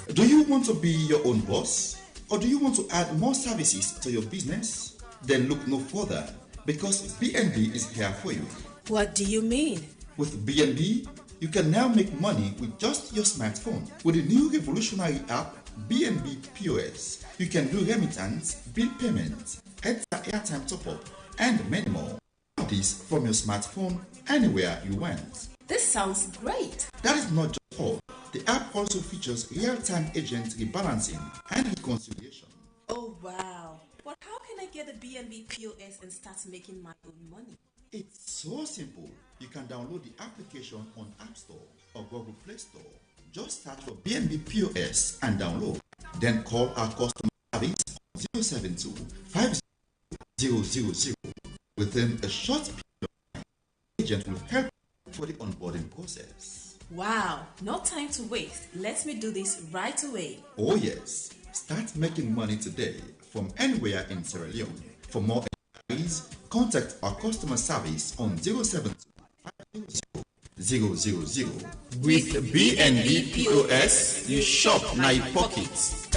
Do you want to be your own boss? Or do you want to add more services to your business? Then look no further because BNB is here for you. What do you mean? With BNB, you can now make money with just your smartphone. With the new revolutionary app BNB POS, you can do remittance, bill payments, airtime top-up, and many more. Do this from your smartphone anywhere you want. This sounds great. That is not just all. The app also features real-time agent rebalancing and reconciliation. Oh wow. But how can I get the BNB POS and start making my own money? It's so simple. You can download the application on App Store or Google Play Store. Just search for BNB POS and download. Then call our customer service on 072 50 Within a short period of time, the agent will help for the onboarding process. Wow, no time to waste. Let me do this right away. Oh yes, start making money today from anywhere in Sierra Leone. For more inquiries, contact our customer service on 072 000. With BNB POS, you shop now your pockets.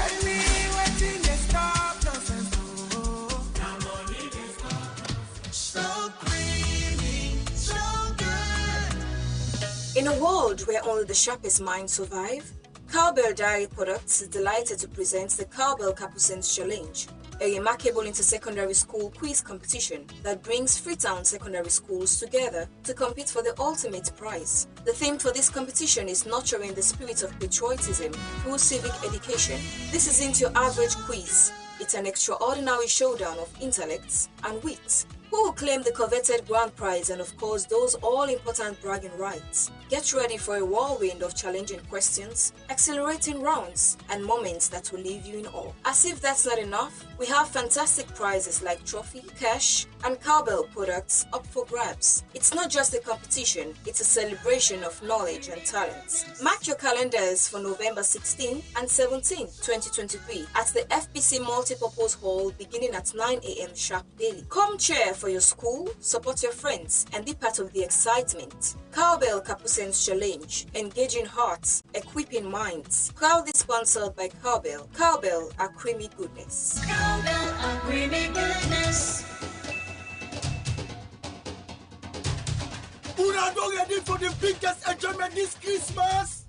In a world where only the sharpest minds survive, Cowbell Dairy Products is delighted to present the Cowbell Capucines Challenge, a remarkable inter-secondary school quiz competition that brings Freetown secondary schools together to compete for the ultimate prize. The theme for this competition is nurturing the spirit of patriotism through civic education. This isn't your average quiz. It's an extraordinary showdown of intellects and wits. Who will claim the coveted grand prize and of course those all-important bragging rights? Get ready for a whirlwind of challenging questions, exhilarating rounds, and moments that will leave you in awe. As if that's not enough, we have fantastic prizes like trophy, cash, and cowbell products up for grabs. It's not just a competition, it's a celebration of knowledge and talents. Mark your calendars for November 16 and 17, 2023 at the FPC Multipurpose Hall beginning at 9 a.m. sharp daily. Come cheer for your school, support your friends, and be part of the excitement. Cowbell Capucines Challenge, engaging hearts, equipping minds. Proudly sponsored by Cowbell. Cowbell, a creamy goodness. Cowbell, a creamy goodness. Una not ready for the biggest enjoyment this Christmas?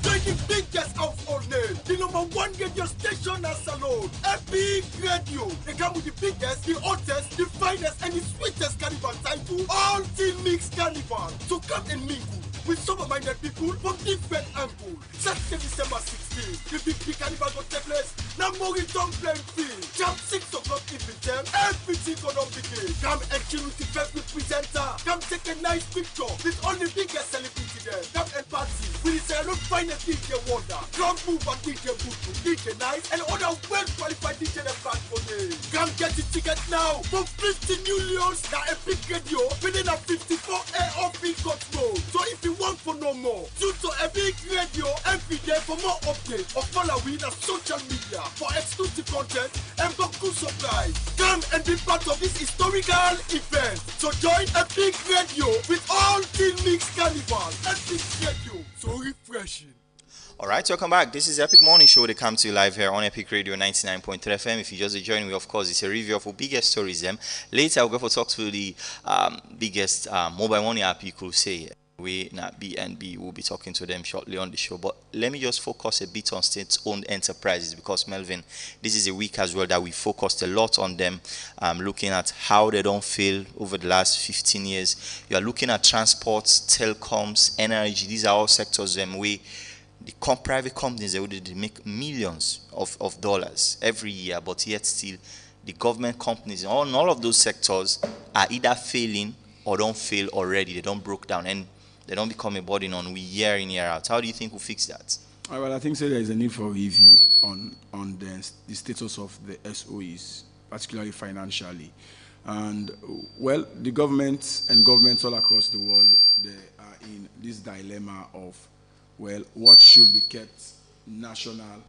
Join the biggest household name, the #1 radio station as alone, Epic Radio. They come with the biggest, the hottest, the finest, and the sweetest carnival title, all team mix carnival. So come and mingle with sober-minded people from different angles. Saturday, December 16th, the big carnival will take place. Now more return playing field. Jam 6 o'clock evening time, everything gonna begin. Come and chill with the favorite presenter. Come take a nice picture with all the biggest celebrity there. Come and party with the Sierra finest DJ Wonder, Ground Move and DJ Butu, DJ Nice, and other well-qualified DJ and band for me. Come get the ticket now for 50 millions. Now Epic Radio within a 54 AOP cut mode. So if you want for no more, tune to Epic Radio every day for more updates or follow we on social media for exclusive content and Goku surprise. Come and be part of this historical event. So join Epic Radio with all Team Mix Carnival. Epic Radio, so refreshing. Alright, welcome back. This is Epic Morning Show. They come to you live here on Epic Radio 99.3 FM. If you just join me, of course, it's a review of the biggest stories. Later, we'll go for talk to the biggest mobile money app, you could say. We not BNB will be talking to them shortly on the show, but let me just focus a bit on state-owned enterprises because Melvin, this is a week as well that we focused a lot on them, looking at how they don't fail over the last 15 years. You are looking at transports, telecoms, energy. These are all sectors where the private companies they make millions of dollars every year, but yet still the government companies in all of those sectors are either failing or don't fail already. They don't broke down and they don't become a burden on we year in, year out. How do you think we'll fix that? Well, I think there is a need for review on the status of the SOEs, particularly financially. And, well, the government and governments all across the world, they are in this dilemma of, well, what should be kept national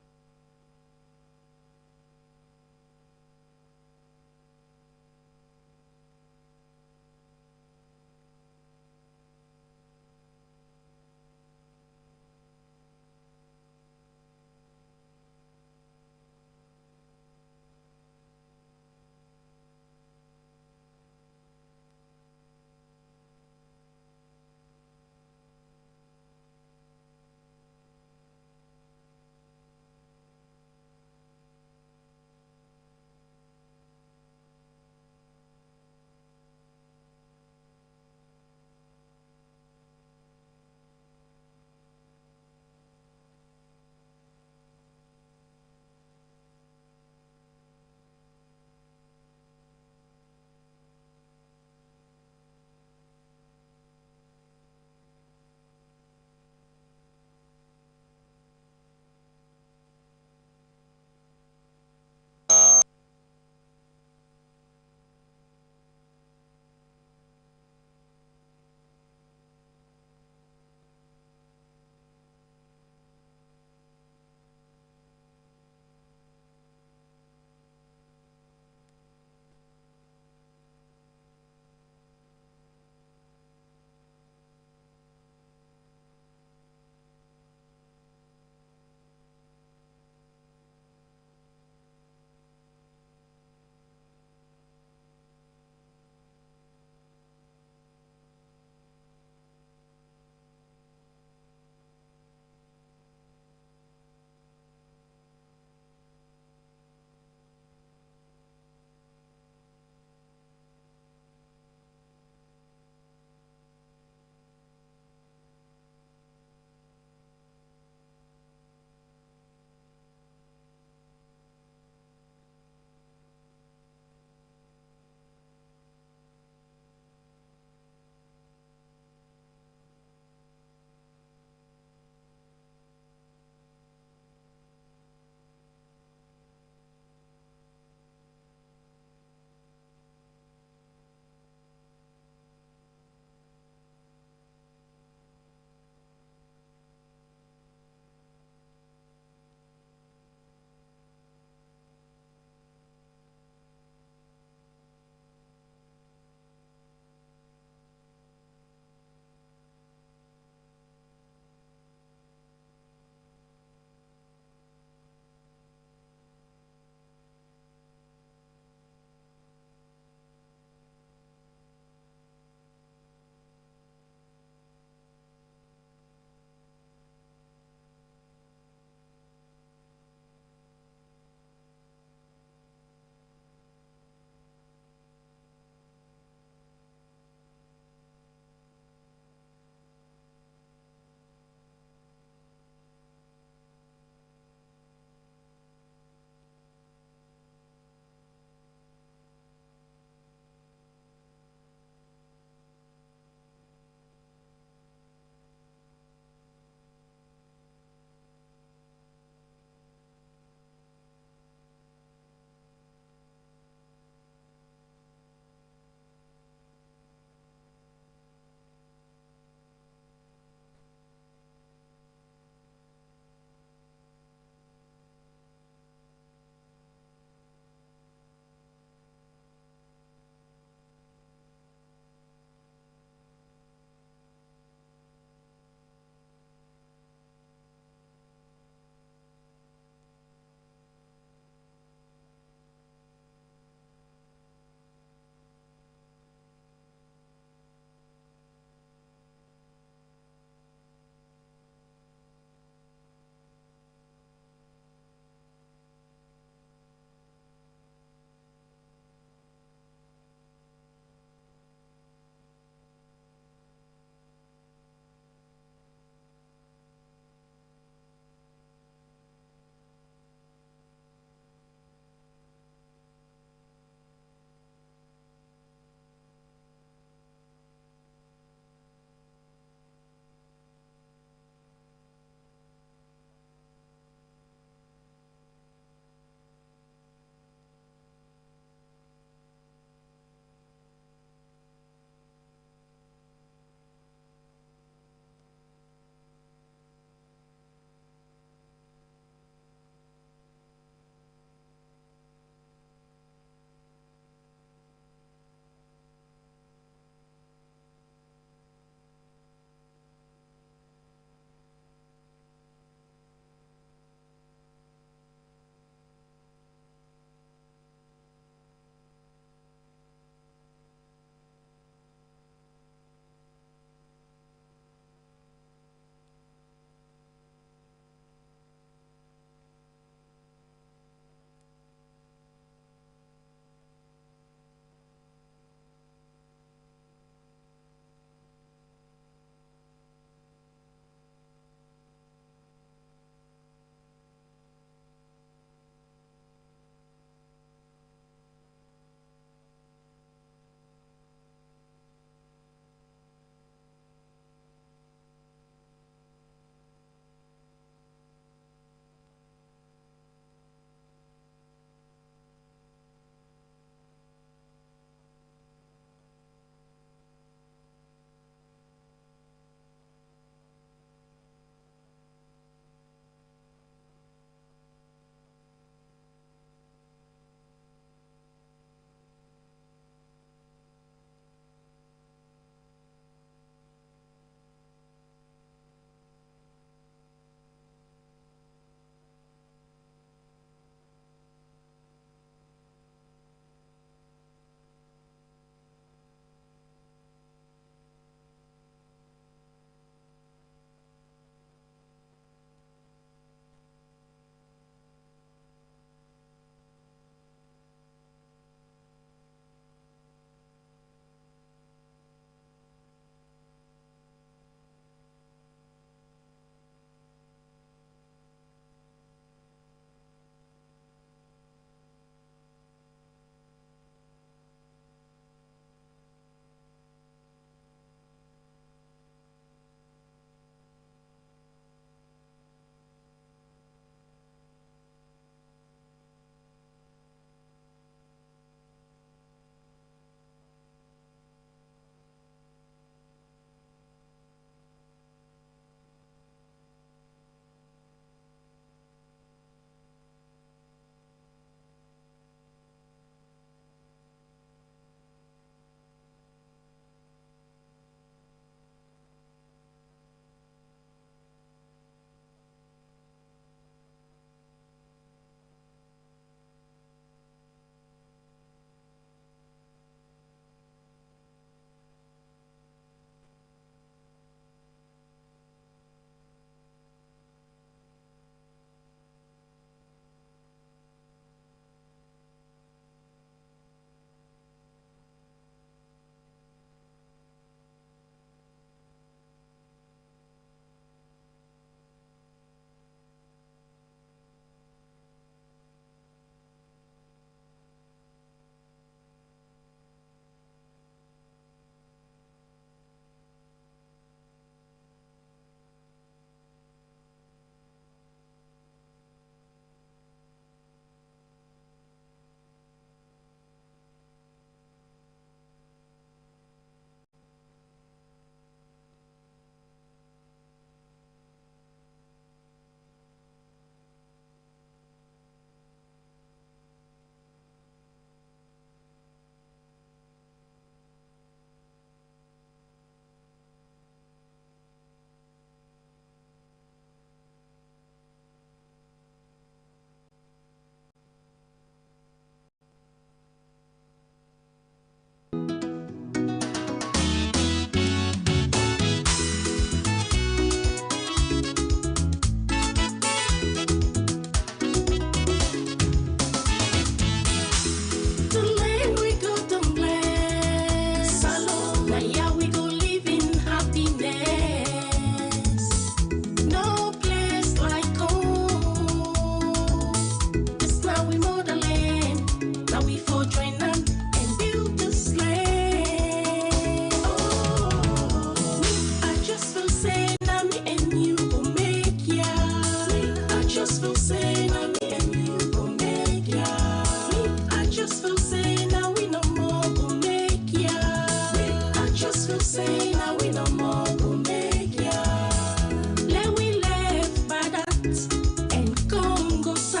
En Congo sa,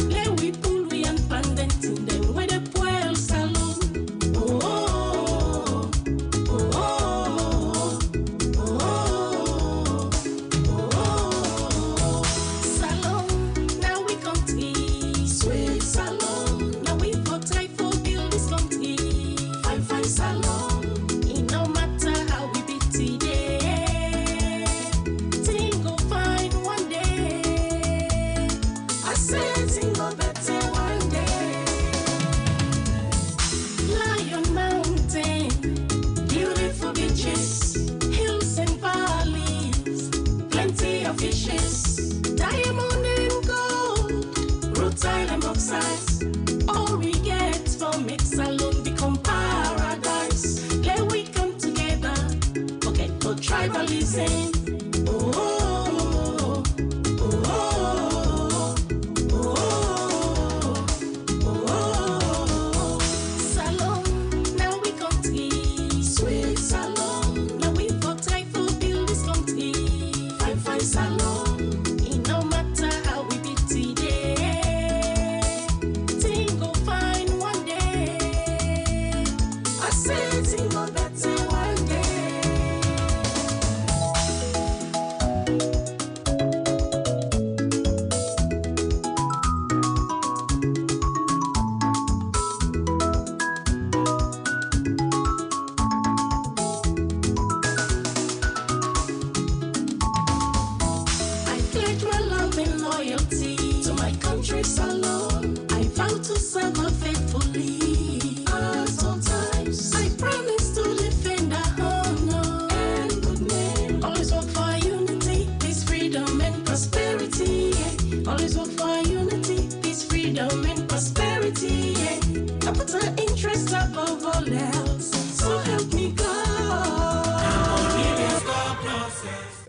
le wipul we and pandentin dem with a poel salon. Oh, oh, oh, oh, oh, oh, oh. Salon, now we come to sweet salon. Now we for type for build this country. Fine salon. It no matter how we be today. Thing go fine one day. I say thing go better one day. Lion Mountain, beautiful beaches, hills and valleys, plenty of fishes, diamond and gold, rutile and bauxite. All we get from it salon become paradise. Let we come together, forget for tribalism. Oh, oh, oh, oh, oh, oh. Salon, now we come to sweet salon. Now we for type for build this country. Fine salon. It no matter how we be today. Thing go fine one day. I say thing go better one day. I pledge my love and loyalty to my country's salon. I vow to serve her faithfully at all times. I promise to defend her honor and good name. Always work for unity, peace, freedom, and prosperity. Yeah. Always work for unity, peace, freedom, and prosperity. Yeah. I put her interest above all else. So help me God.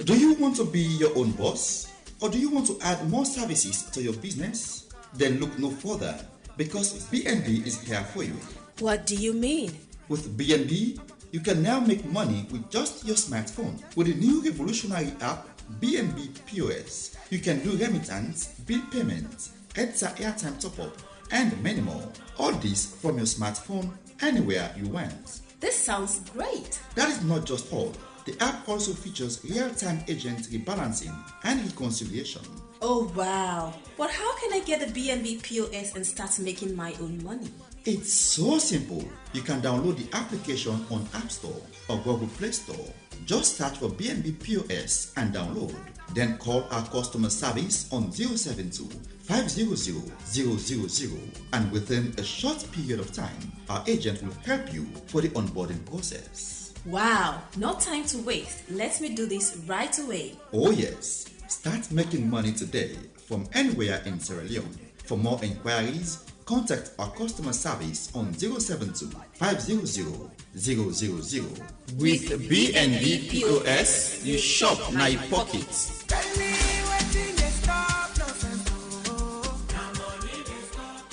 Do you want to be your own boss? Or do you want to add more services to your business? Then look no further, because BNB is here for you. What do you mean? With BNB, you can now make money with just your smartphone. With the new revolutionary app, BNB POS, you can do remittance, bill payment, ETSA airtime top-up, and many more. All this from your smartphone, anywhere you want. This sounds great. That is not just all. The app also features real-time agent rebalancing and reconciliation. Oh wow. But how can I get the BNB POS and start making my own money? It's so simple. You can download the application on App Store or Google Play Store. Just search for BNB POS and download. Then call our customer service on 072 500 000, and within a short period of time, our agent will help you for the onboarding process. Wow, no time to waste. Let me do this right away. Oh yes, start making money today from anywhere in Sierra Leone. For more inquiries, contact our customer service on 072 500 000. With BNB POS, you shop now your pockets.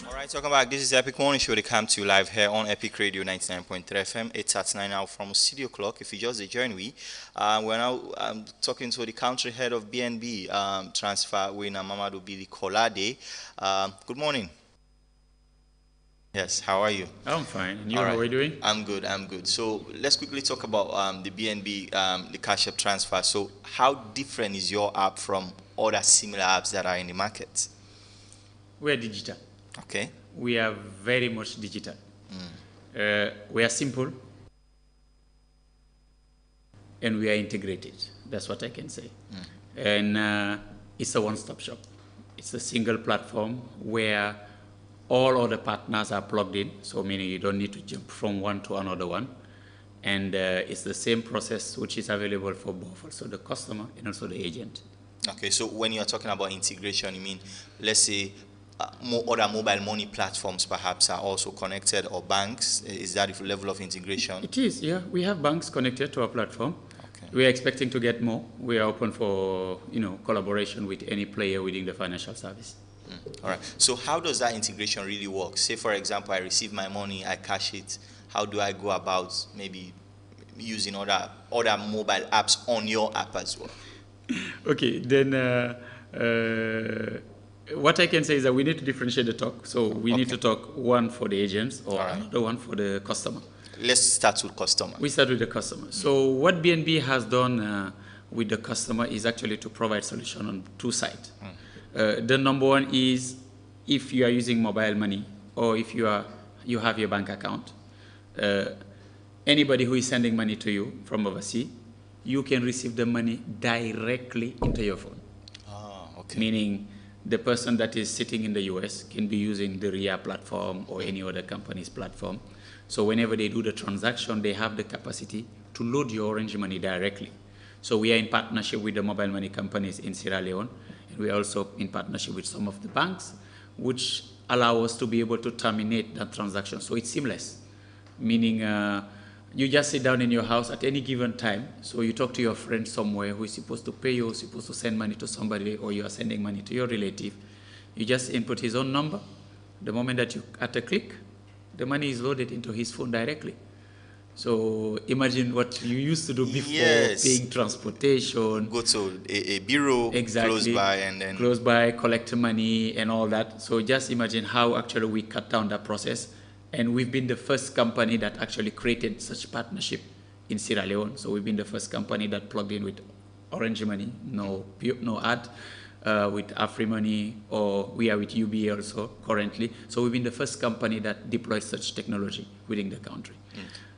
Alright, welcome back. This is Epic Morning Show. They come to you live here on Epic Radio 99.3 FM. It's at 9 now from studio clock. If you just join me, we're now talking to the country head of BNB transfer, Wina Mamadou Billy Kolade. Good morning. Yes, how are you? I'm fine. And you, All how right. are you doing? I'm good, I'm good. So let's quickly talk about the BNB, the cash app transfer. So how different is your app from other similar apps that are in the market? We are digital. Okay. We are very much digital. We are simple. And we are integrated. That's what I can say. And it's a one-stop shop. It's a single platform where all other partners are plugged in, so meaning you don't need to jump from one to another one. And it's the same process which is available for both, also the customer and also the agent. Okay, so when you're talking about integration, you mean, let's say, other mobile money platforms perhaps are also connected, or banks? Is that the level of integration? It is, yeah. We have banks connected to our platform. Okay. We are expecting to get more. We are open for, collaboration with any player within the financial service. All right. So how does that integration really work? Say, for example, I receive my money, I cash it. How do I go about maybe using other mobile apps on your app as well? Okay, then What I can say is that we need to differentiate the talk. So we need to talk one for the agents or another one for the customer. Let's start with customer. We start with the customer. So what BNB has done with the customer is actually to provide solution on two sides. The number one is if you are using mobile money or if you have your bank account, anybody who is sending money to you from overseas, you can receive the money directly into your phone. Okay. Meaning the person that is sitting in the US can be using the RIA platform or any other company's platform. So whenever they do the transaction, they have the capacity to load your Orange Money directly. So we are in partnership with the mobile money companies in Sierra Leone, and we are also in partnership with some of the banks, which allow us to be able to terminate that transaction. So it's seamless, meaning you just sit down in your house at any given time. So you talk to your friend somewhere who is supposed to pay you, supposed to send money to somebody, or you are sending money to your relative. You just input his own number. The moment that you at a click, the money is loaded into his phone directly. So imagine what you used to do before, paying transportation. Go to a bureau close by and then... Close by, collect money and all that. So just imagine how actually we cut down that process. And we've been the first company that actually created such partnership in Sierra Leone. So we've been the first company that plugged in with Orange Money, no ad, with AfriMoney, or we are with UBA also currently. So we've been the first company that deployed such technology within the country.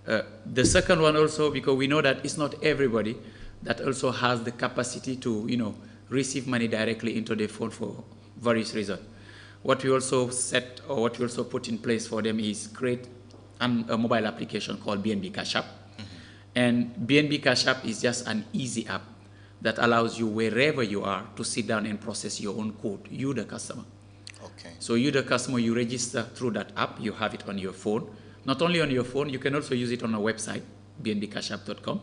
The second one also, because we know that it's not everybody that also has the capacity to, receive money directly into their phone for various reasons. What we also set, or what we also put in place for them is create a mobile application called BNB Cash App. And BNB Cash App is just an easy app that allows you wherever you are to sit down and process your own code, you the customer. Okay. So you the customer, you register through that app, you have it on your phone. Not only on your phone, you can also use it on our website, bnbcashapp.com.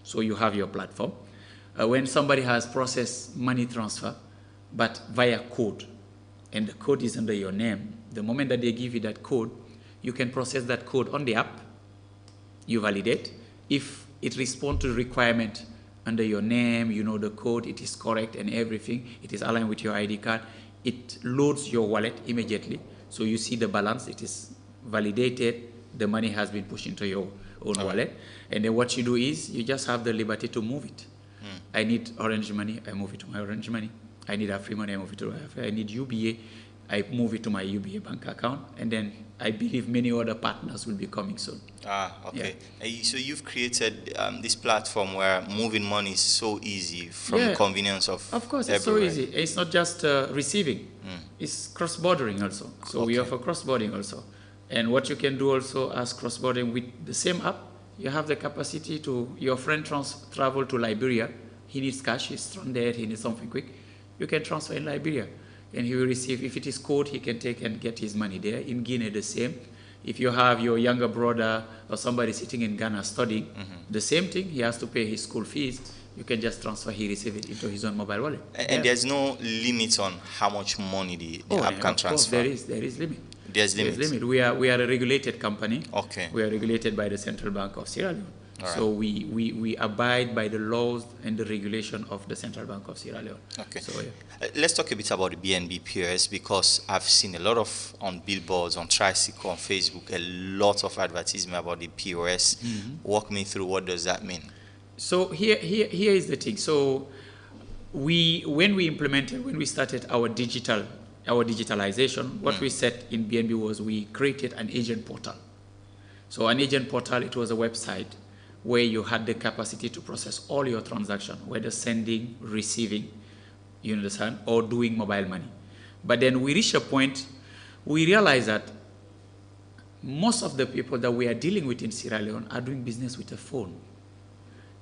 So you have your platform. When somebody has processed money transfer, but via code, and the code is under your name, the moment that they give you that code, you can process that code on the app, you validate. If it responds to the requirement under your name, you know the code, it is correct and everything, it is aligned with your ID card, it loads your wallet immediately. So you see the balance, it is validated, the money has been pushed into your own wallet. And then what you do is, you just have the liberty to move it. I need Orange Money, I move it to my Orange Money. I need AfriMoney, I move it to Afri. I need UBA, I move it to my UBA bank account. And then I believe many other partners will be coming soon. Okay. Yeah. So you've created this platform where moving money is so easy from the convenience of course, it's so easy. It's not just receiving. It's cross-bordering also. So we offer cross-boarding also. And what you can do also as cross-boarding with the same app, you have the capacity to, your friend travel to Liberia, he needs cash, he's stranded, he needs something quick, you can transfer in Liberia. And he will receive, if it is code, he can take and get his money there. In Guinea, the same. If you have your younger brother or somebody sitting in Ghana studying, the same thing, he has to pay his school fees, you can just transfer, he receive it into his own mobile wallet. And there's no limit on how much money the app can transfer? There is limit. There's limit. We are a regulated company. Okay. We are regulated by the Central Bank of Sierra Leone. Right. So we abide by the laws and the regulation of the Central Bank of Sierra Leone. Okay. So, let's talk a bit about the BNB POS, because I've seen a lot of, on billboards, on tricycle, on Facebook, a lot of advertisement about the POS. Walk me through, what does that mean? So here is the thing. So when we started our digitalization, what we said in BNB was we created an agent portal. So an agent portal, it was a website where you had the capacity to process all your transactions, whether sending, receiving, you understand, or doing mobile money. But then we reached a point, we realized that most of the people that we are dealing with in Sierra Leone are doing business with a phone.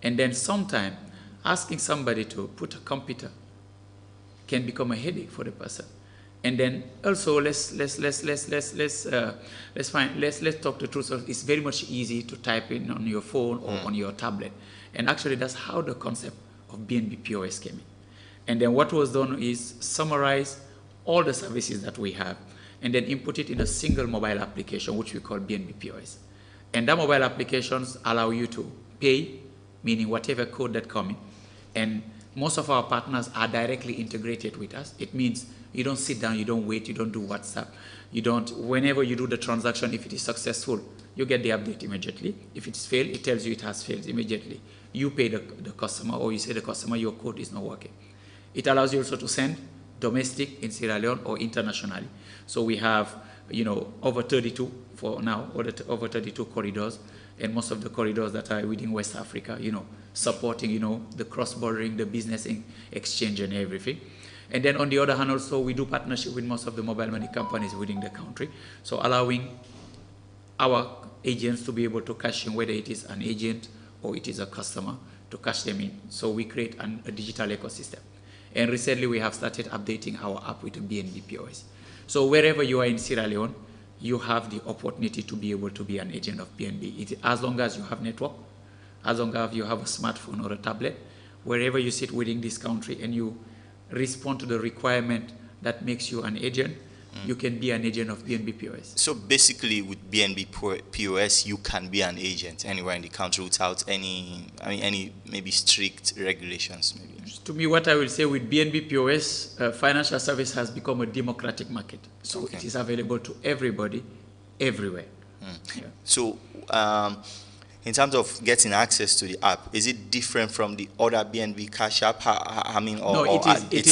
And then sometimes asking somebody to put a computer can become a headache for the person. And then also let's talk the truth. So it's very much easy to type in on your phone or on your tablet. And actually that's how the concept of BNB POS came in. And then what was done is summarize all the services that we have and then input it in a single mobile application, which we call BNB POS. And that mobile applications allow you to pay, meaning whatever code that comes in, and Most of our partners are directly integrated with us. It means you don't sit down, you don't wait, you don't do WhatsApp. You don't, whenever you do the transaction, if it is successful, you get the update immediately. If it's failed, it tells you it has failed immediately. You pay the customer, or you say the customer, your code is not working. It allows you also to send domestic in Sierra Leone or internationally. So we have, over 32 for now, over 32 corridors, and most of the corridors that are within West Africa, supporting, the cross-bordering, the business exchange and everything. And then on the other hand, also, we do partnership with most of the mobile money companies within the country. So allowing our agents to be able to cash in, whether it is an agent or it is a customer, to cash them in. So we create a digital ecosystem. And recently we have started updating our app with the BNB POS. So wherever you are in Sierra Leone, you have the opportunity to be able to be an agent of BNB. As long as you have network, as long as you have a smartphone or a tablet, wherever you sit within this country and you respond to the requirement that makes you an agent, you can be an agent of BNB POS. So basically with BNB POS, you can be an agent anywhere in the country without any maybe strict regulations maybe. To me, what I will say with BNB POS, financial service has become a democratic market. So it is available to everybody, everywhere. Yeah. So in terms of getting access to the app, is it different from the other BNB Cash App? It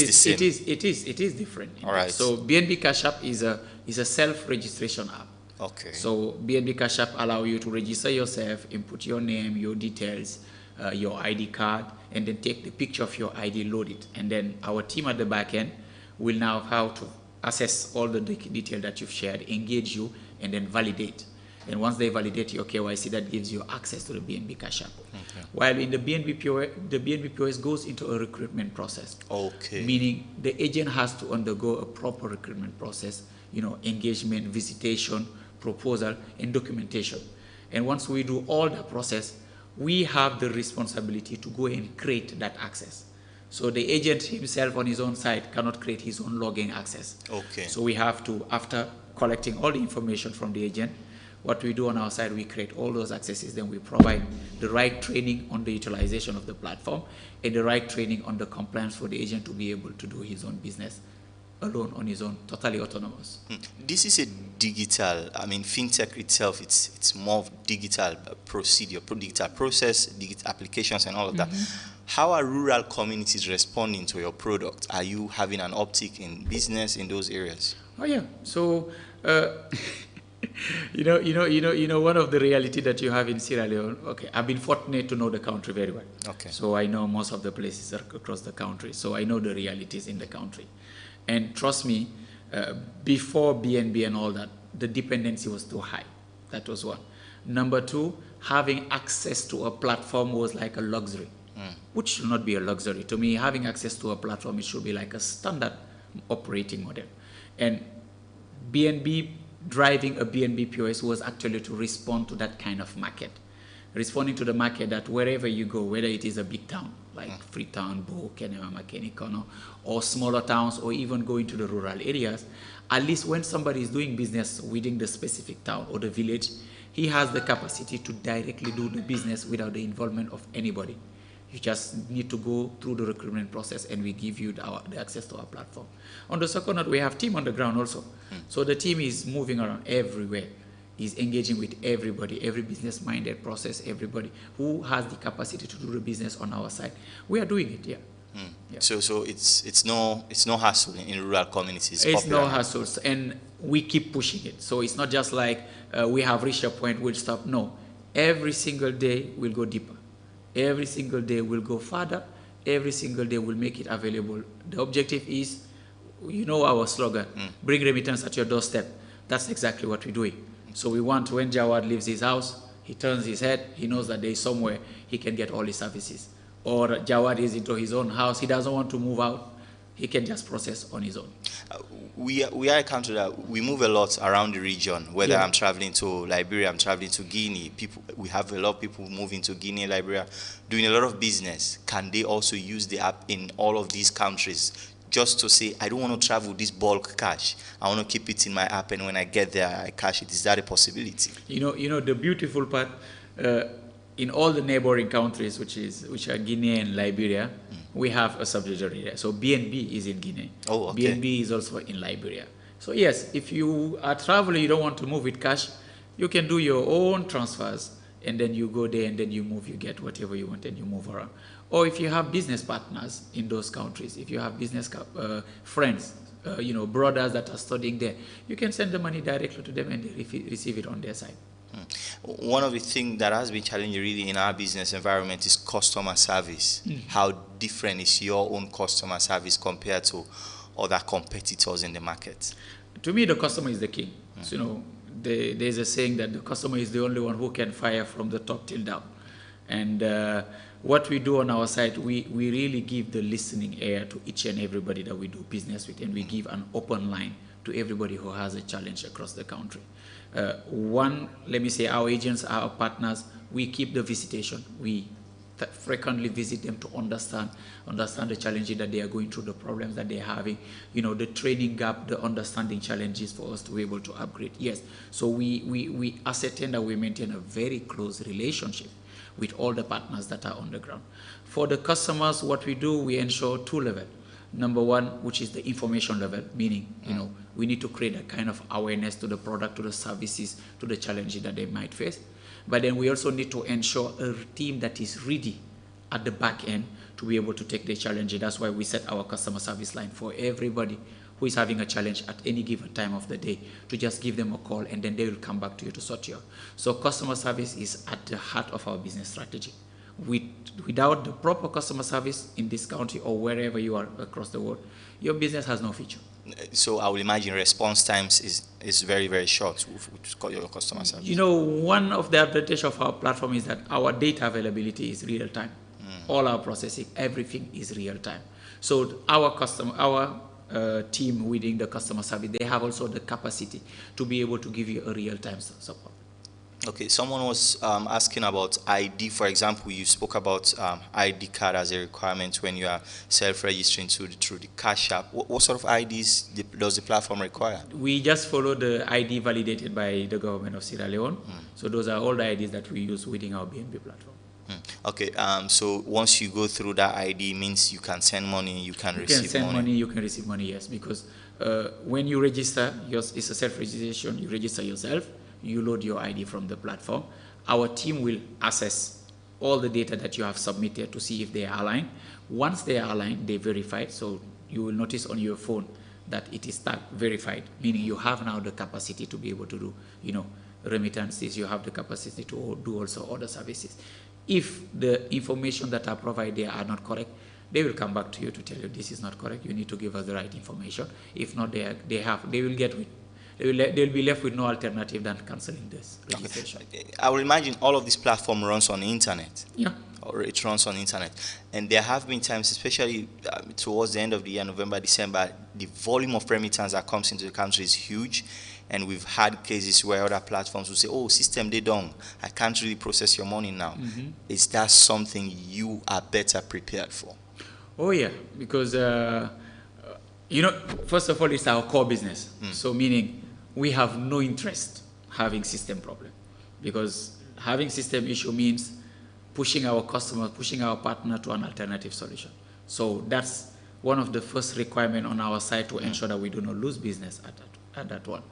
is different. All right. So BNB Cash App is a self-registration app. Okay. So BNB Cash App allow you to register yourself, input your name, your details, your ID card, and then take the picture of your ID, load it, and then our team at the back end will now how to assess all the detail that you've shared, engage you, and then validate. And once they validate your KYC, that gives you access to the BNB Cash App. Okay. While in the BNB POS goes into a recruitment process. Okay. Meaning the agent has to undergo a proper recruitment process, engagement, visitation, proposal, and documentation. And once we do all the process, we have the responsibility to go and create that access. So the agent himself on his own side cannot create his own login access. Okay. So we have to, after collecting all the information from the agent, what we do on our side, we create all those accesses, then we provide the right training on the utilization of the platform and the right training on the compliance for the agent to be able to do his own business alone, on his own, totally autonomous. This is a digital, fintech itself, it's more of digital procedure, digital process, digital applications and all of that. How are rural communities responding to your product? Are you having an uptick in business in those areas? Oh yeah, so one of the reality that you have in Sierra Leone, okay, I've been fortunate to know the country very well. Okay. So I know most of the places across the country. So I know the realities in the country. And trust me, before BNB and all that, the dependency was too high. That was one. Number two, having access to a platform was like a luxury, which should not be a luxury. To me, having access to a platform, it should be like a standard operating model. And BNB driving a BNB POS was actually to respond to that kind of market. Responding to the market that wherever you go, whether it is a big town like Freetown, Bo, Kenema, Makenikono, or smaller towns, or even going to the rural areas, at least when somebody is doing business within the specific town or the village, he has the capacity to directly do the business without the involvement of anybody. You just need to go through the recruitment process and we give you the access to our platform. On the second note, we have team on the ground also. So the team is moving around everywhere. Is engaging with everybody, every business-minded process, everybody who has the capacity to do the business on our side. We are doing it, yeah. Yeah. So it's no hassle in rural communities. It's no hassle, and we keep pushing it. So it's not just like we have reached a point, we'll stop. No, every single day we'll go deeper. Every single day we'll go further. Every single day we'll make it available. The objective is, our slogan, bring remittance at your doorstep. That's exactly what we're doing. So we want, when Jawad leaves his house, he turns his head, he knows that there is somewhere he can get all his services. Or Jawad is into his own house, he doesn't want to move out, he can just process on his own. We are a country that we move a lot around the region, whether I'm traveling to Liberia, I'm traveling to Guinea. We have a lot of people moving to Guinea, Liberia, doing a lot of business. Can they also use the app in all of these countries? Just to say, I don't want to travel this bulk cash. I want to keep it in my app, and when I get there, I cash it. Is that a possibility? The beautiful part, in all the neighboring countries, which are Guinea and Liberia, we have a subsidiary there. So BNB is in Guinea. Oh, okay. BNB is also in Liberia. So yes, if you are traveling, you don't want to move with cash, you can do your own transfers, and then you go there and then you move, you get whatever you want and you move around. Or if you have business partners in those countries, if you have business friends, brothers that are studying there, you can send the money directly to them and they receive it on their side. One of the things that has been challenging really in our business environment is customer service. How different is your own customer service compared to other competitors in the market? To me, the customer is the king. So, there's a saying that the customer is the only one who can fire from the top till down. And what we do on our side, we really give the listening ear to each and everybody that we do business with, and we give an open line to everybody who has a challenge across the country. Let me say, our agents, our partners, we keep the visitation. We frequently visit them to understand the challenges that they are going through, the problems that they're having, the training gap, the understanding challenges for us to be able to upgrade. Yes, so we ascertain that we maintain a very close relationship with all the partners that are on the ground. For the customers, what we do, we ensure two levels. Number one, which is the information level, meaning, we need to create a kind of awareness to the product, to the services, to the challenges that they might face. But then we also need to ensure a team that is ready at the back end to be able to take the challenge. That's why we set our customer service line for everybody who is having a challenge at any given time of the day, to just give them a call and then they will come back to you to sort you out. So customer service is at the heart of our business strategy. Without the proper customer service in this country or wherever you are across the world, your business has no future. So I would imagine response times is very, very short with your customer service. One of the advantages of our platform is that our data availability is real time. All our processing, everything is real time. So our team within the customer service, they have also the capacity to be able to give you a real time support. Okay, someone was asking about ID. For example, you spoke about ID card as a requirement when you are self-registering through the Cash App. What sort of IDs does the platform require? We just follow the ID validated by the government of Sierra Leone. So those are all the IDs that we use within our BNB platform. Okay, so once you go through that ID, means you can send money, you can receive money. You can send money, you can receive money, yes. Because when you register, it's a self-registration, you register yourself, you load your ID from the platform. Our team will assess all the data that you have submitted to see if they are aligned. Once they are aligned, they verify. So you will notice on your phone that it is tagged verified, meaning you have now the capacity to be able to do, remittances. You have the capacity to do also other services. If the information that are provided are not correct, they will come back to you to tell you this is not correct. You need to give us the right information. If not, they will be left with no alternative than cancelling this registration. Okay. I will imagine all of this platform runs on the internet. Yeah. Or it runs on the internet. And there have been times, especially towards the end of the year, November, December, the volume of remittance that comes into the country is huge. And we've had cases where other platforms will say, oh, system, they don't. I can't really process your money now. Is that something you are better prepared for? Oh, yeah. Because, first of all, it's our core business. So meaning we have no interest having system problem. Because having system issue means pushing our customer, pushing our partner to an alternative solution. So that's one of the first requirements on our side to ensure that we do not lose business at that one.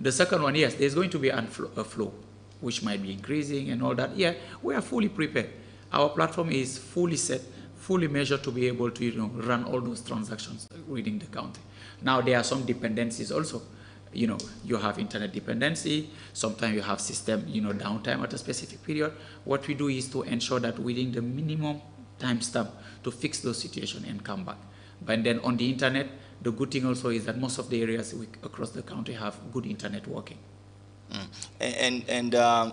The second one, yes, there's going to be a flow, which might be increasing and all that. Yeah, we are fully prepared. Our platform is fully set, fully measured to be able to run all those transactions within the country. Now, there are some dependencies also. You have internet dependency. Sometimes you have system, downtime at a specific period. What we do is to ensure that within the minimum time stamp to fix those situations and come back. But then on the internet, the good thing also is that most of the areas across the country have good internet working.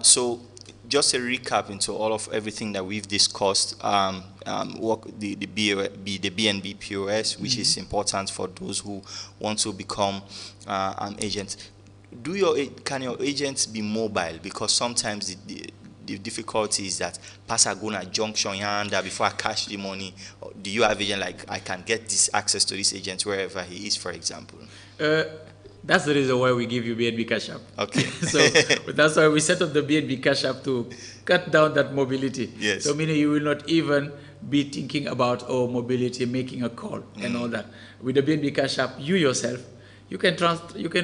So just a recap into all of everything that we've discussed, the BNB POS, which is important for those who want to become an agent. Can your agents be mobile? Because sometimes the difficulty is that pass a go junction yonder before I cash the money. Or do you have agent like I can get this access to this agent wherever he is, for example? That's the reason why we give you BNB Cash App. Okay. So that's why we set up the BNB Cash App to cut down that mobility. Yes. So meaning you will not even be thinking about mobility, making a call and all that. With the BNB Cash App, you yourself, you can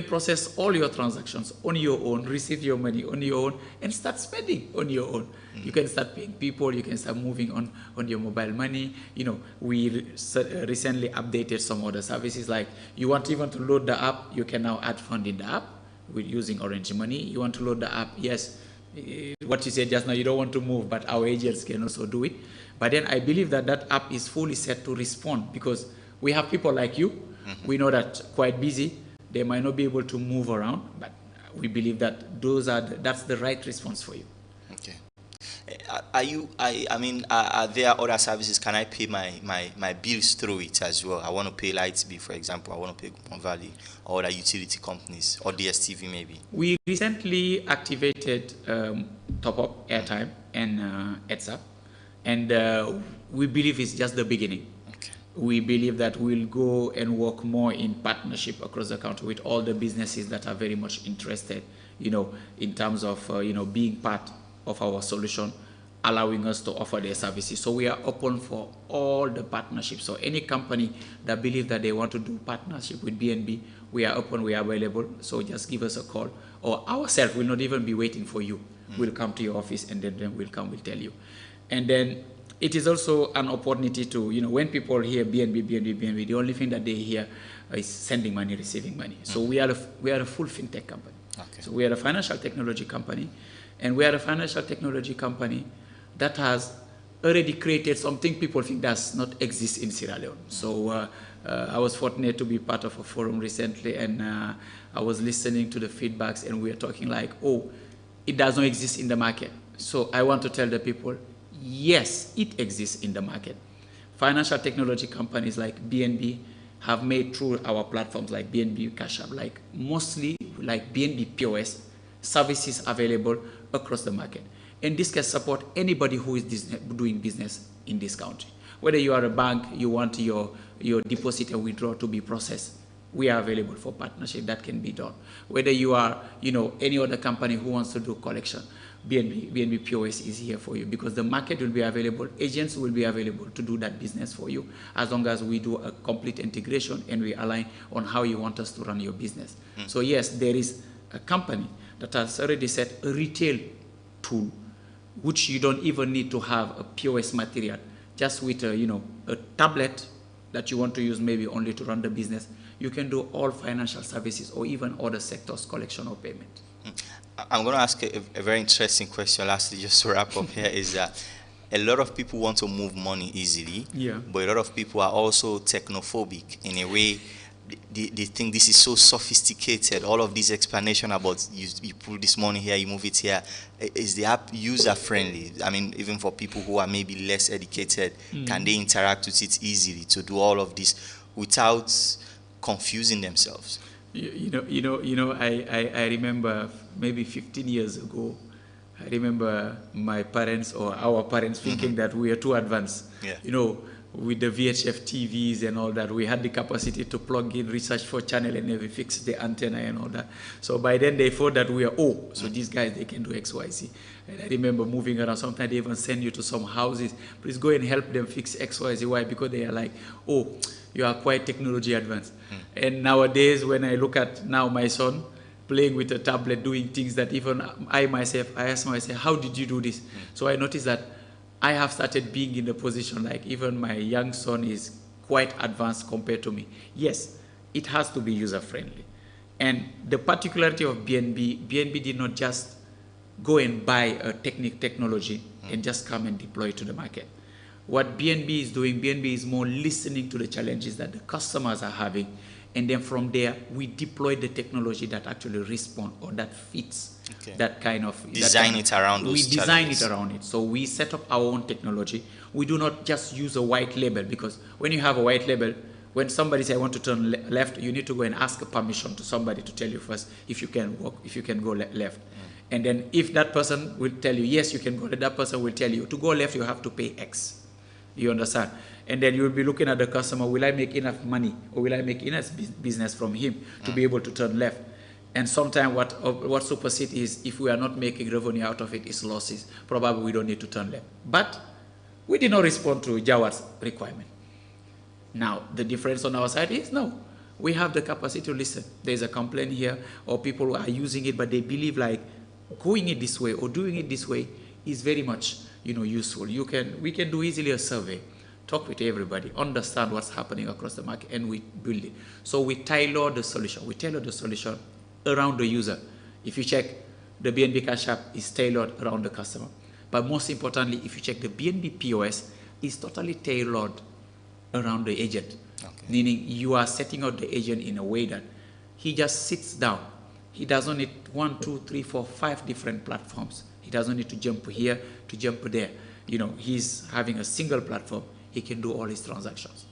process all your transactions on your own, receive your money on your own, and start spending on your own. You can start paying people, you can start moving on your mobile money. You know, we recently updated some other services, like you want even to load the app, you can now add fund in the app with using Orange Money. You want to load the app, yes, what you said just now, you don't want to move, but our agents can also do it. But then I believe that that app is fully set to respond, because we have people like you. We know that quite busy, they might not be able to move around, but we believe that that's the right response for you. Okay. Are there other services? Can I pay my bills through it as well? I want to pay Lightspeed, for example. I want to pay Gupon Valley or other utility companies, or DSTV maybe. We recently activated Top Up Airtime and ETSA, and we believe it's just the beginning. We believe that we'll go and work more in partnership across the country with all the businesses that are very much interested, you know, in terms of, being part of our solution, allowing us to offer their services. So we are open for all the partnerships. So any company that believes that they want to do partnership with BNB, we are open, we are available. So just give us a call, or ourselves will not even be waiting for you. We'll come to your office, and then we'll tell you. And then it is also an opportunity to, when people hear BNB, the only thing that they hear is sending money, receiving money. So we are a full fintech company. Okay. So we are a financial technology company, and we are a financial technology company that has already created something people think does not exist in Sierra Leone. So I was fortunate to be part of a forum recently, and I was listening to the feedbacks, and we were talking like, it does not exist in the market. So I want to tell the people, yes, it exists in the market. Financial technology companies like BNB have made through our platforms like BNB Cash App, like mostly like BNB POS, services available across the market. And this can support anybody who is doing business in this country. Whether you are a bank, you want your deposit and withdrawal to be processed, we are available for partnership that can be done. Whether you are, any other company who wants to do collection, BNB POS is here for you, because the market will be available, agents will be available to do that business for you, as long as we do a complete integration and we align on how you want us to run your business. So yes, there is a company that has already set a retail tool, which you don't even need to have a POS material, just with a tablet that you want to use maybe only to run the business. You can do all financial services or even other sectors, collection or payment. I'm going to ask a very interesting question lastly, just to wrap up here, is that a lot of people want to move money easily, but a lot of people are also technophobic in a way. They think this is so sophisticated. All of this explanation about you put this money here, you move it here. Is the app user friendly? I mean, even for people who are maybe less educated, can they interact with it easily to do all of this without confusing themselves? I remember maybe 15 years ago, I remember my parents or our parents thinking that we are too advanced. With the VHF TVs and all that, we had the capacity to plug in, research for channel, and then we fix the antenna and all that. So by then they thought that we are, so these guys, they can do X, Y, Z. And I remember moving around, sometimes they even send you to some houses, please go and help them fix X, Y, Z. Why? Because they are like, you are quite technology advanced. And nowadays, when I look at now my son playing with a tablet, doing things that even I ask myself, how did you do this? So I noticed that I have started being in the position like even my young son is quite advanced compared to me. Yes, it has to be user-friendly. And the particularity of BNB did not just go and buy a technology and just come and deploy it to the market. What BNB is doing, BNB is more listening to the challenges that the customers are having, and then from there, we deploy the technology that actually responds or that fits that kind of... Design it around those challenges. We design it around it. So we set up our own technology. We do not just use a white label, because when you have a white label, when somebody says, I want to turn left, you need to go and ask a permission to somebody to tell you first if you can walk, if you can go left. And then if that person will tell you, yes, you can go left, that person will tell you, to go left, you have to pay X. You understand? And then you will be looking at the customer, will I make enough money or will I make enough business from him to be able to turn left? And sometimes what supersedes is if we are not making revenue out of it, is losses. Probably we don't need to turn left. But We did not respond to Jawad's requirement. Now, the difference on our side is no. We have the capacity to listen. There's a complaint here, or people who are using it, but they believe like going it this way or doing it this way is very much, useful. We can do easily a survey, talk with everybody, understand what's happening across the market, and we build it. So we tailor the solution. We tailor the solution around the user. If you check, the BNB Cash App is tailored around the customer. But most importantly, if you check the BNB POS, is totally tailored around the agent. Okay. Meaning you are setting out the agent in a way that he just sits down. He doesn't need 1, 2, 3, 4, 5 different platforms. He doesn't need to jump here, to jump there. He's having a single platform. He can do all his transactions.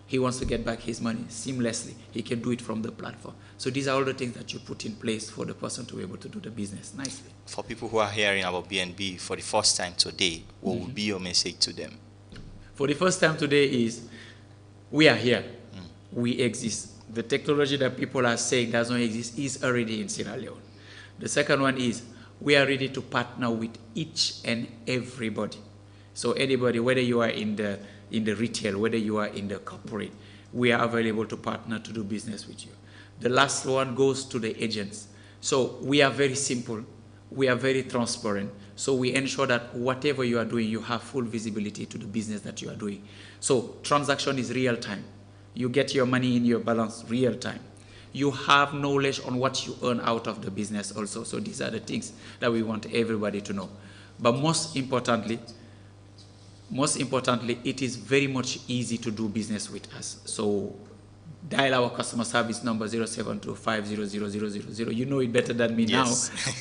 He wants to get back his money seamlessly. He can do it from the platform. So these are all the things that you put in place for the person to be able to do the business nicely. For people who are hearing about BNB for the first time today, what would be your message to them? For the first time today is, we are here. We exist. The technology that people are saying does not exist is already in Sierra Leone. The second one is, we are ready to partner with each and everybody. So anybody, whether you are in the retail, whether you are in the corporate, we are available to partner to do business with you. The last one goes to the agents. So we are very simple. We are very transparent. So we ensure that whatever you are doing, you have full visibility to the business that you are doing. So transaction is real time. You get your money in your balance real time. You have knowledge on what you earn out of the business also. So these are the things that we want everybody to know. But most importantly, it is very much easy to do business with us. So dial our customer service number 072500000. You know it better than me now.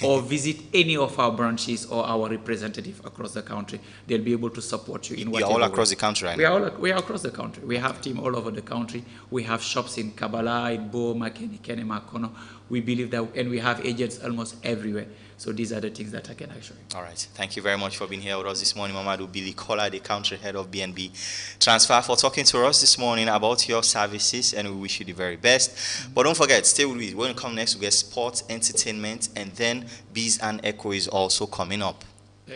Or visit any of our branches or our representative across the country. They'll be able to support you in whatever You're all across the country, right? We are across the country. We have team all over the country. We have shops in Kabbalah, in Bo, Makeni, Kenema, Kono. We believe that, and we have agents almost everywhere. So these are the things that I can actually. All right. Thank you very much for being here with us this morning, Mamadou Billy Kola, the country head of BNB Transfer, for talking to us this morning about your services, and we wish you the very best. But don't forget, stay with me. When we come next, we get sports, entertainment, and then Bees and Echo is also coming up. Do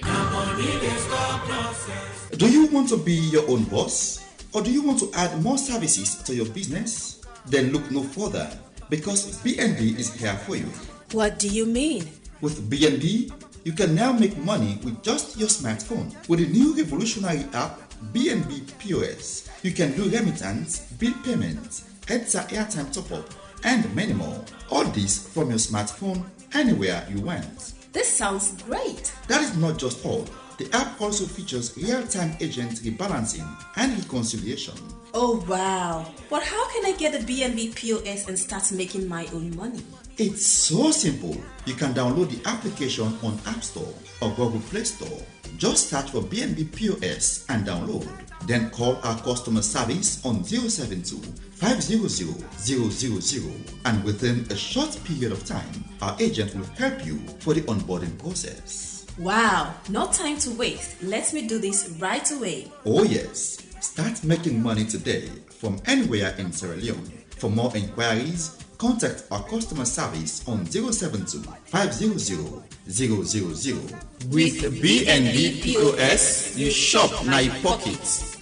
you want to be your own boss? Or do you want to add more services to your business? Then look no further, because BNB is here for you. What do you mean? With BNB, you can now make money with just your smartphone. With the new revolutionary app, BNB POS, you can do remittance, bill payments, ETSA airtime top-up, and many more. All this from your smartphone, anywhere you want. This sounds great. That is not just all. The app also features real-time agent rebalancing and reconciliation. Oh wow. But how can I get the BNB POS and start making my own money? It's so simple. You can download the application on App Store or Google Play Store. Just search for BNB POS and download. Then call our customer service on 072-500-000, and within a short period of time, our agent will help you for the onboarding process. Wow, no time to waste. Let me do this right away. Oh yes, start making money today from anywhere in Sierra Leone. For more inquiries, contact our customer service on 072-500-000. With BNB POS, you shop now your pockets.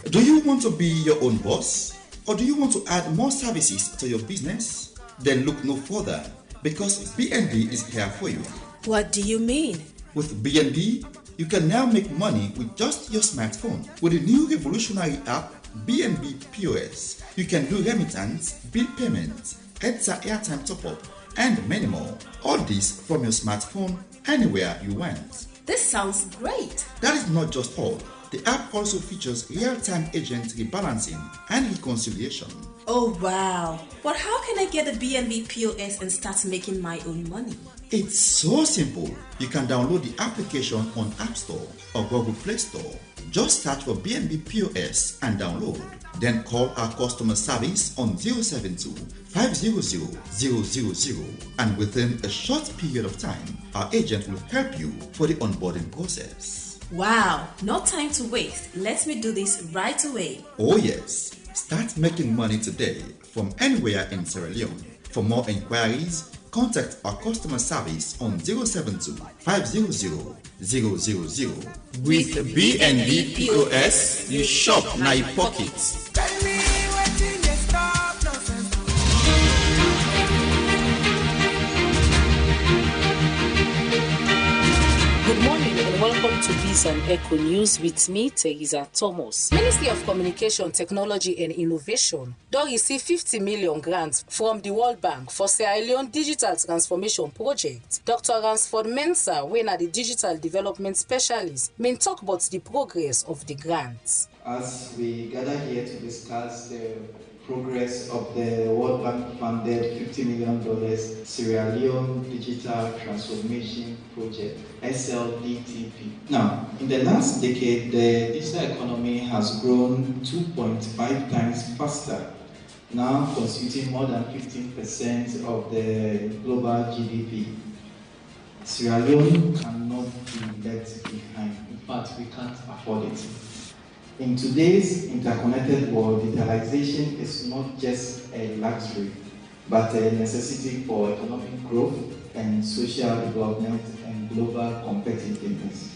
Do you want to be your own boss? Or do you want to add more services to your business? Then look no further, because BNB is here for you. What do you mean? With BNB, you can now make money with just your smartphone. With the new revolutionary app, BNB POS, you can do remittance, bill payments, ETSA airtime top-up, and many more. All this from your smartphone, anywhere you want. This sounds great. That is not just all. The app also features real-time agent rebalancing and reconciliation. Oh wow. But how can I get the BNB POS and start making my own money? It's so simple. You can download the application on App Store or Google Play Store. Just search for BNB POS and download. Then call our customer service on 072-500-000, and within a short period of time, our agent will help you for the onboarding process. Wow, no time to waste. Let me do this right away. Oh yes, start making money today from anywhere in Sierra Leone. For more inquiries, contact our customer service on 072 500 000. With BNB POS, you shop na your pocket. Good morning and welcome to Biz and Echo News with me, Teresa Thomas. Ministry of Communication, Technology and Innovation don receive 50 million grants from the World Bank for Sierra Leone Digital Transformation Project. Dr. Ransford Mensah, wey na the Digital Development Specialist, may talk about the progress of the grants. As we gather here to discuss the progress of the World Bank funded $50 million Sierra Leone Digital Transformation Project, SLDTP. Now, in the last decade, the digital economy has grown 2.5 times faster, now constituting more than 15% of the global GDP. Sierra Leone cannot be left behind. In fact, we can't afford it. In today's interconnected world, digitalization is not just a luxury, but a necessity for economic growth and social development and global competitiveness.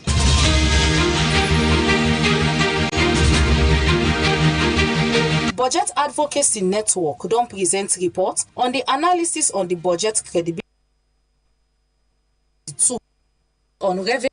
Budget Advocacy Network don present report on the analysis on the budget credibility on revenue.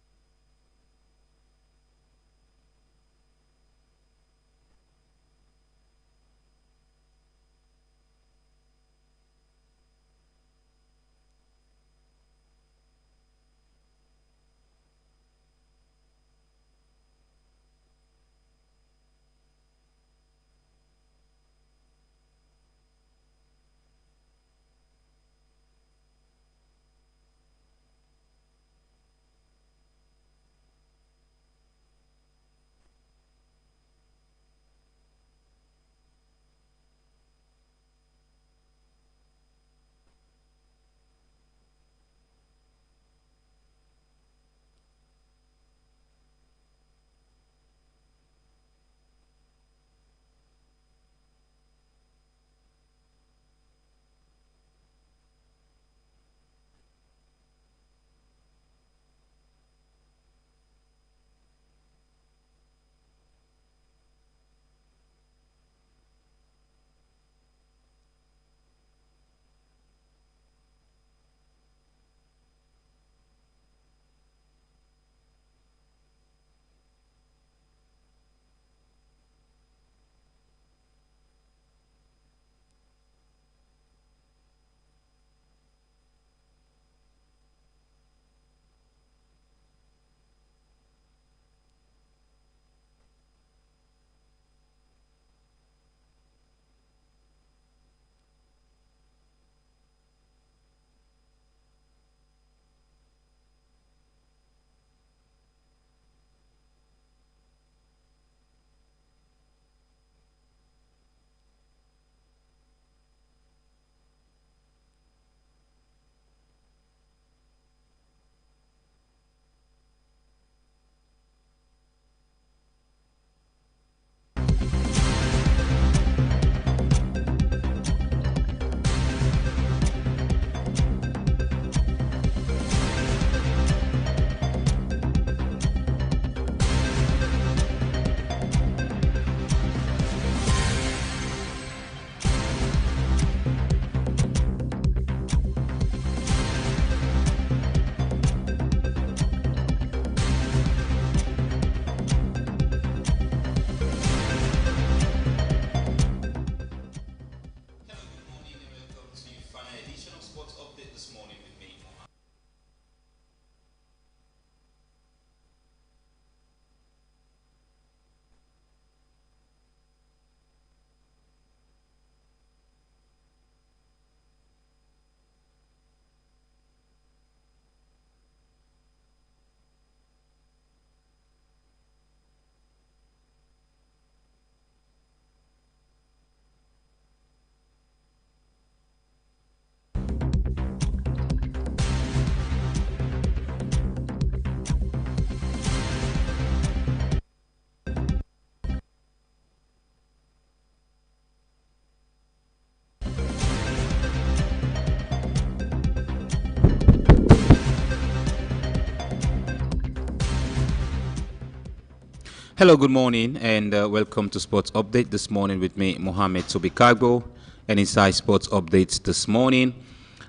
Hello, good morning, and welcome to Sports Update this morning with me, Mohamed Tobikagbo, and inside Sports Updates this morning.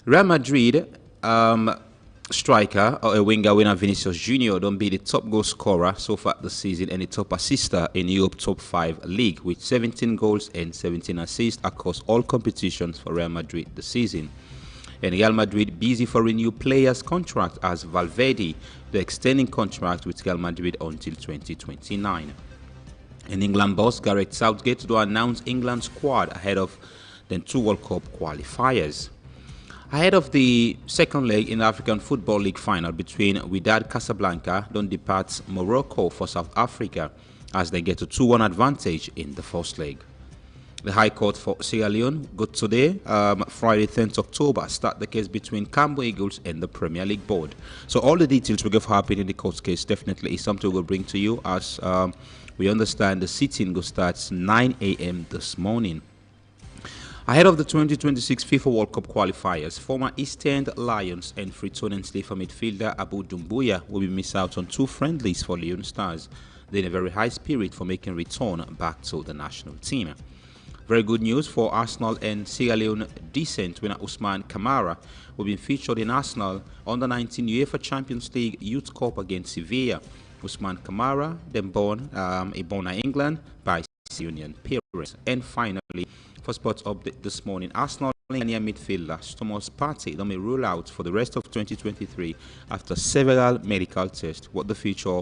Real Madrid striker or a winger winner Vinicius Junior don't be the top goal scorer so far this season and the top assister in Europe top 5 league with 17 goals and 17 assists across all competitions for Real Madrid this season. And Real Madrid busy for renew players' contract as Valverde, the extending contract with Real Madrid until 2029. And England boss Gareth Southgate to announce England squad ahead of the 2 World Cup qualifiers. Ahead of the second leg in the African Football League final between Wydad Casablanca don't depart Morocco for South Africa as they get a 2-1 advantage in the first leg. The High Court for Sierra Leone got today, Friday 10th October, start the case between Cambo Eagles and the Premier League Board. So all the details we have happened in the court case definitely is something we'll bring to you as we understand the sitting will start 9 a.m. this morning. Ahead of the 2026 FIFA World Cup qualifiers, former East End Lions and Freetown Sleeper midfielder Abu Dumbuya will be missed out on 2 friendlies for Leone Stars. They're in a very high spirit for making return back to the national team. Very good news for Arsenal and Sierra Leone decent winner Usman Kamara, who will be featured in Arsenal Under-19 UEFA Champions League Youth Cup against Sevilla. Usman Kamara, then born in England by Union parents. And finally, for sports update this morning, Arsenal senior midfielder Thomas Partey may rule out for the rest of 2023 after several medical tests. What the future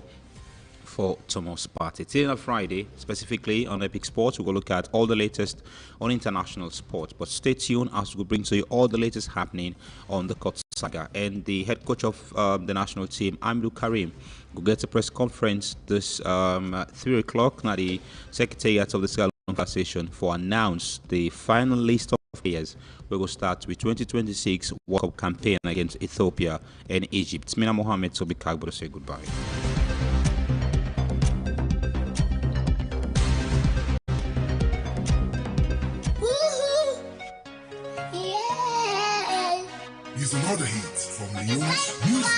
for Thomas Partey. Today on Friday, specifically on Epic Sports, we'll look at all the latest on international sports. But stay tuned as we bring to you all the latest happening on the court saga. And the head coach of the national team, Amidou Karim, will get a press conference this 3 o'clock. Now the Secretariat of the Sierra Leone session for announce the final list of players. We will start with 2026 World Cup campaign against Ethiopia and Egypt. Mina Mohamed Tobikagbo to say goodbye. Here's another hit from Leone's music.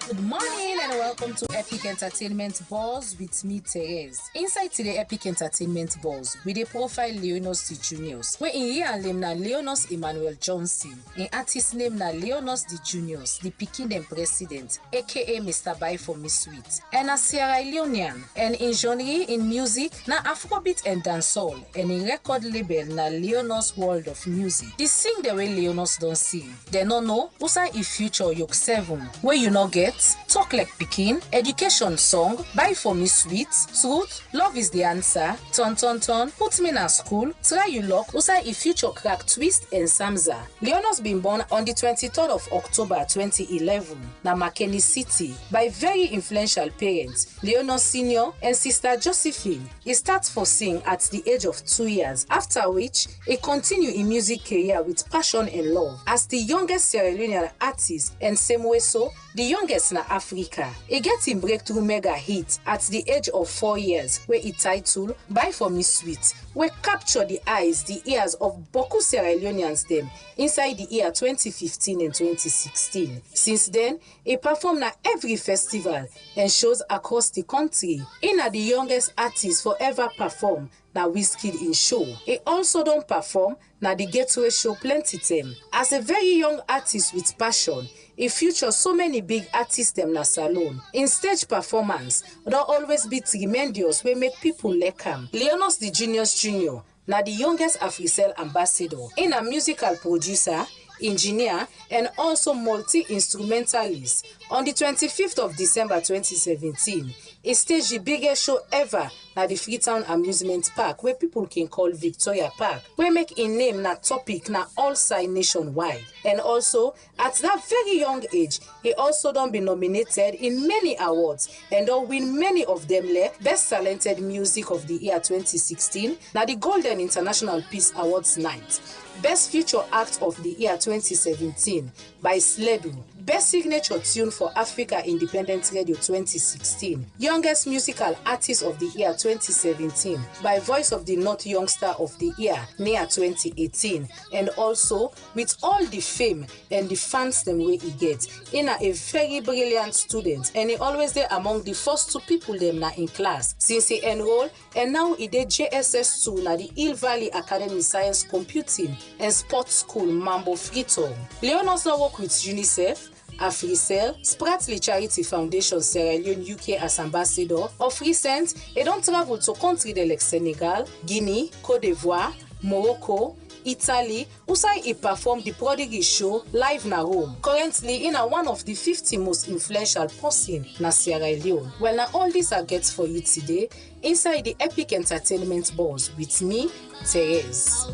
Good morning and welcome to Epic Entertainment Buzz with me, Therese. Inside today Epic Entertainment Buzz, we dey profile Leonos the Juniors, where in real name na Leonos Emmanuel Johnson, in artist name na Leonos the Juniors, the pikin dem president, aka Mr. Buy for Me Sweet, and a Sierra Leonean, and in genre in music na Afrobeat and dancehall, and in record label na Leonos World of Music. The sing the way Leonos don't sing, they no know usa if future yok 7, where you no get Talk Like Pikin, Education Song, Buy For Me Sweet, Truth, Love Is The Answer, Ton Ton Ton, Put Me Na School, Try You Luck, Usa If Future Crack Twist, and Samza. Leonos been born on the 23rd of October 2011 na Makeni City by very influential parents, Leonos Senior and Sister Josephine. He starts for sing at the age of 2 years, after which he continue in music career with passion and love as the youngest Sierra Leonean artist and same way so the youngest na Africa. He get him breakthrough mega hit at the age of 4 years where he titled Buy For Me Sweet, where capture the eyes, the ears of Boku Sierra Leoneans them inside the year 2015 and 2016. Since then, he performed at every festival and shows across the country. He na the youngest artist forever perform na Wizkid in show. He also don't perform na the Gateway show plenty time. As a very young artist with passion, he features so many big artists them na salon. In stage performance, don't always be tremendous wey make people like him. Leonos the Juniors Junior na the youngest Africell ambassador. In a musical producer, engineer, and also multi-instrumentalist. On the 25th of December 2017, he staged the biggest show ever at the Freetown Amusement Park, where people can call Victoria Park, where make a name na topic na all side nationwide. And also, at that very young age, he also don't be nominated in many awards and don't win many of them like Best Talented Music of the Year 2016, na the Golden International Peace Awards night. Best Feature Act of the Year 2017 by Sledu. Best Signature Tune for Africa Independent Radio 2016. Youngest Musical Artist of the Year 2017 by Voice of the North Youngster of the Year NEA 2018. And also, with all the fame and the fans them way he gets, in a very brilliant student, and he always there among the first 2 people them na in class since he enrolled, and now he did JSS2 na the Hill Valley Academy Science Computing and Sports School Mambo Freetown. Leon also work with UNICEF, Africell, Spratly Charity Foundation Sierra Leone UK as ambassador. Of recent, he don't travel to countries like Senegal, Guinea, Côte d'Ivoire, Morocco, Italy, usai he performed the Prodigy Show live na Rome. Currently, in one of the 50 most influential person na Sierra Leone. Well, now all these I get for you today inside the Epic Entertainment Buzz with me, Therese.